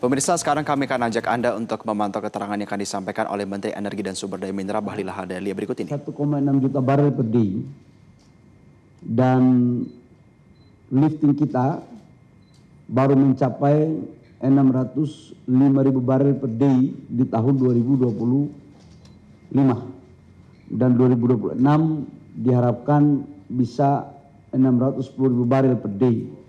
Pemirsa, sekarang kami akan ajak Anda untuk memantau keterangan yang akan disampaikan oleh Menteri Energi dan Sumber Daya Mineral Bahlil Lahadalia berikut ini. 1,6 juta barel per day dan lifting kita baru mencapai 605.000 barel per day di tahun 2025 dan 2026 diharapkan bisa 610.000 barel per day.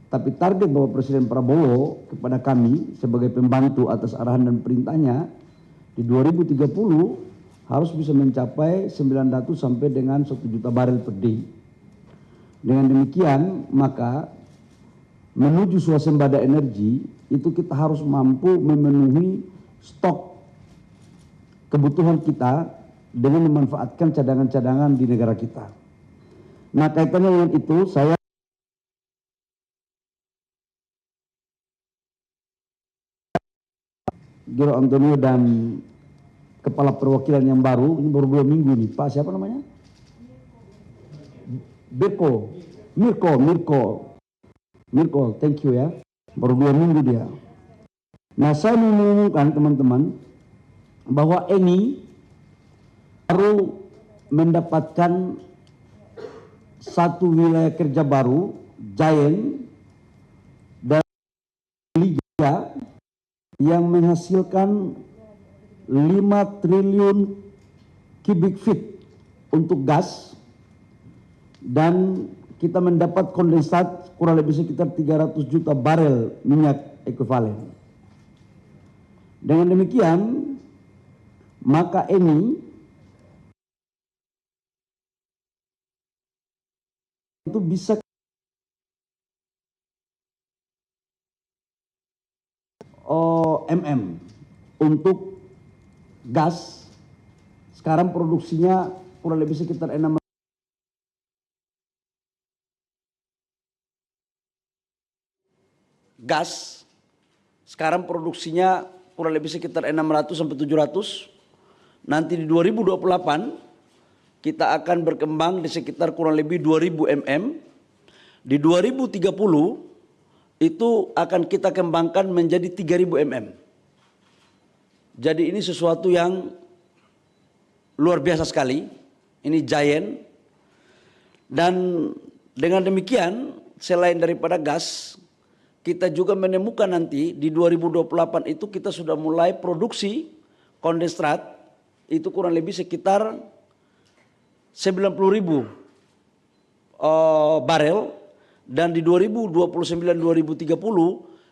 Tapi target Bapak Presiden Prabowo kepada kami sebagai pembantu atas arahan dan perintahnya di 2030 harus bisa mencapai 900 sampai dengan 1 juta barel per day. Dengan demikian maka menuju swasembada energi itu kita harus mampu memenuhi stok kebutuhan kita dengan memanfaatkan cadangan-cadangan di negara kita. Nah, kaitannya dengan itu saya Giro Antonio dan kepala perwakilan yang baru, ini baru 2 minggu nih, Pak siapa namanya? Mirko, thank you ya, baru 2 minggu dia. Nah, saya mengumumkan teman-teman bahwa Eni baru mendapatkan satu wilayah kerja baru, Giant, dan Liga, yang menghasilkan 5 triliun cubic feet untuk gas dan kita mendapat kondensat kurang lebih sekitar 300 juta barel minyak ekuivalen. Dengan demikian maka ini itu bisa untuk gas sekarang produksinya kurang lebih sekitar 6 gas sekarang produksinya kurang lebih sekitar 600 sampai 700. Nanti di 2028 kita akan berkembang di sekitar kurang lebih 2000 mm. Di 2030 itu akan kita kembangkan menjadi 3000 mm. Jadi ini sesuatu yang luar biasa sekali. Ini Giant. Dan dengan demikian selain daripada gas, kita juga menemukan nanti di 2028 itu kita sudah mulai produksi kondensat itu kurang lebih sekitar 90.000 barel. Dan di 2029-2030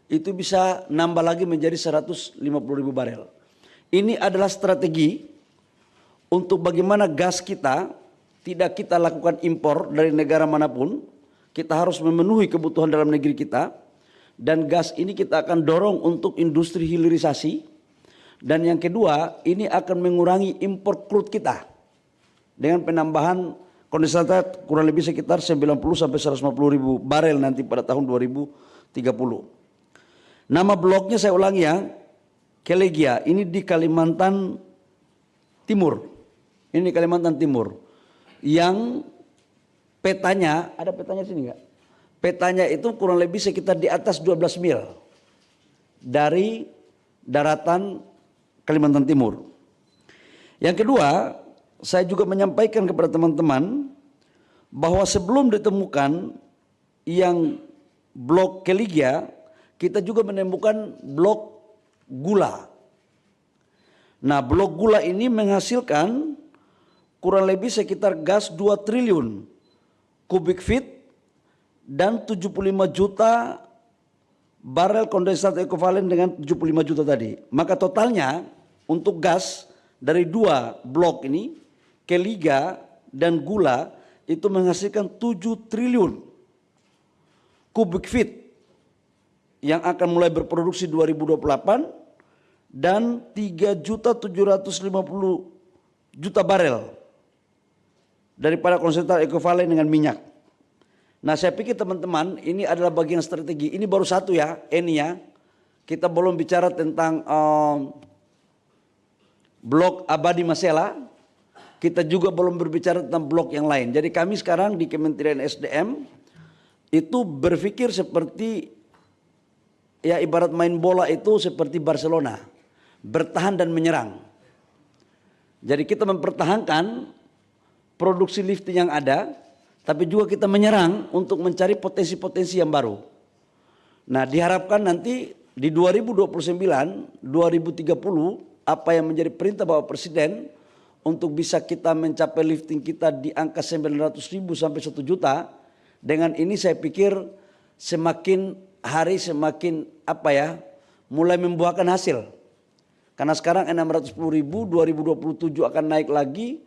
itu bisa nambah lagi menjadi 150.000 barel. Ini adalah strategi untuk bagaimana gas kita tidak kita lakukan impor dari negara manapun. Kita harus memenuhi kebutuhan dalam negeri kita. Dan gas ini kita akan dorong untuk industri hilirisasi. Dan yang kedua, ini akan mengurangi impor crude kita dengan penambahan kondensat kurang lebih sekitar 90 sampai 150.000 barel nanti pada tahun 2030. Nama bloknya saya ulangi ya, Kelegia, ini di Kalimantan Timur. Ini di Kalimantan Timur. Yang petanya, ada petanya sini enggak? Petanya itu kurang lebih sekitar di atas 12 mil dari daratan Kalimantan Timur. Yang kedua, saya juga menyampaikan kepada teman-teman bahwa sebelum ditemukan yang blok Kelegia, kita juga menemukan blok gula. Nah, blok gula ini menghasilkan kurang lebih sekitar gas 2 triliun kubik feet dan 75 juta barel kondensat ekuivalen dengan 75 juta tadi. Maka totalnya untuk gas dari 2 blok ini, Kelegia dan gula, itu menghasilkan 7 triliun kubik feet yang akan mulai berproduksi 2028 dan 3.750.000 barel daripada konsentrat ekuivalen dengan minyak. Nah, saya pikir teman-teman ini adalah bagian strategi. Ini baru satu ya, Eni ya. Kita belum bicara tentang blok Abadi Masela. Kita juga belum berbicara tentang blok yang lain. Jadi kami sekarang di Kementerian SDM itu berpikir seperti ya ibarat main bola itu seperti Barcelona, bertahan dan menyerang. Jadi kita mempertahankan produksi lifting yang ada, tapi juga kita menyerang untuk mencari potensi-potensi yang baru. Nah, diharapkan nanti di 2029, 2030 apa yang menjadi perintah Bapak Presiden untuk bisa kita mencapai lifting kita di angka 900.000 sampai 1 juta. Dengan ini saya pikir semakin hari semakin mulai membuahkan hasil. Karena sekarang 610.000, 2027 akan naik lagi,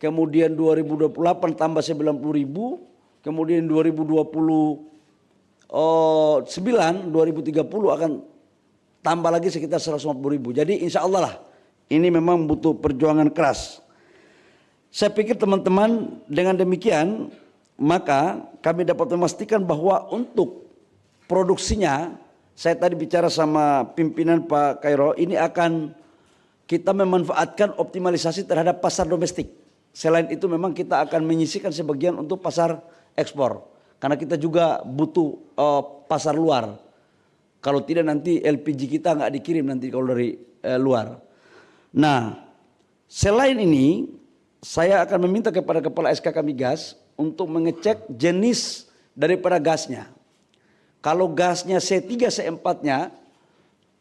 kemudian 2028 tambah 90.000, kemudian 2029, 2030 akan tambah lagi sekitar 150.000. Jadi insya Allah lah ini memang butuh perjuangan keras. Saya pikir teman-teman dengan demikian maka kami dapat memastikan bahwa untuk produksinya, saya tadi bicara sama pimpinan Pak Kairo, ini akan kita memanfaatkan optimalisasi terhadap pasar domestik. Selain itu memang kita akan menyisihkan sebagian untuk pasar ekspor. Karena kita juga butuh pasar luar. Kalau tidak nanti LPG kita nggak dikirim nanti kalau dari luar. Nah, selain ini saya akan meminta kepada Kepala SKK Migas untuk mengecek jenis daripada gasnya. Kalau gasnya C3, C4-nya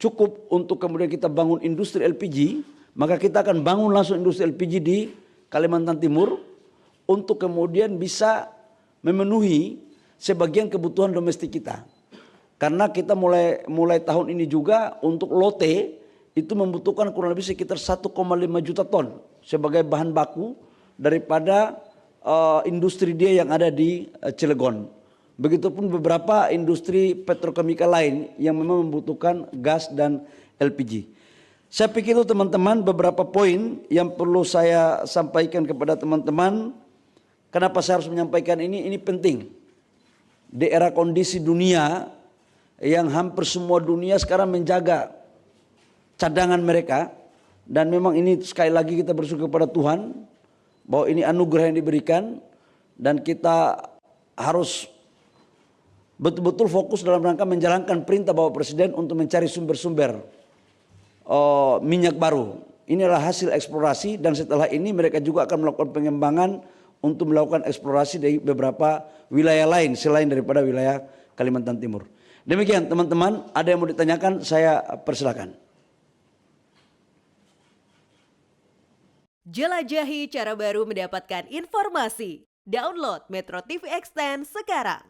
cukup untuk kemudian kita bangun industri LPG, maka kita akan bangun langsung industri LPG di Kalimantan Timur untuk kemudian bisa memenuhi sebagian kebutuhan domestik kita. Karena kita mulai tahun ini juga untuk lote itu membutuhkan kurang lebih sekitar 1,5 juta ton sebagai bahan baku daripada industri dia yang ada di Cilegon. Begitupun beberapa industri petrokimia lain yang memang membutuhkan gas dan LPG. Saya pikir itu teman-teman beberapa poin yang perlu saya sampaikan kepada teman-teman. Kenapa saya harus menyampaikan ini penting. Di era kondisi dunia yang hampir semua dunia sekarang menjaga cadangan mereka. Dan memang ini sekali lagi kita bersyukur kepada Tuhan bahwa ini anugerah yang diberikan. Dan kita harus betul-betul fokus dalam rangka menjalankan perintah Bapak Presiden untuk mencari sumber-sumber minyak baru. Ini adalah hasil eksplorasi dan setelah ini mereka juga akan melakukan pengembangan untuk melakukan eksplorasi dari beberapa wilayah lain selain daripada wilayah Kalimantan Timur. Demikian teman-teman, ada yang mau ditanyakan saya persilakan. Jelajahi cara baru mendapatkan informasi. Download Metro TV Extend sekarang.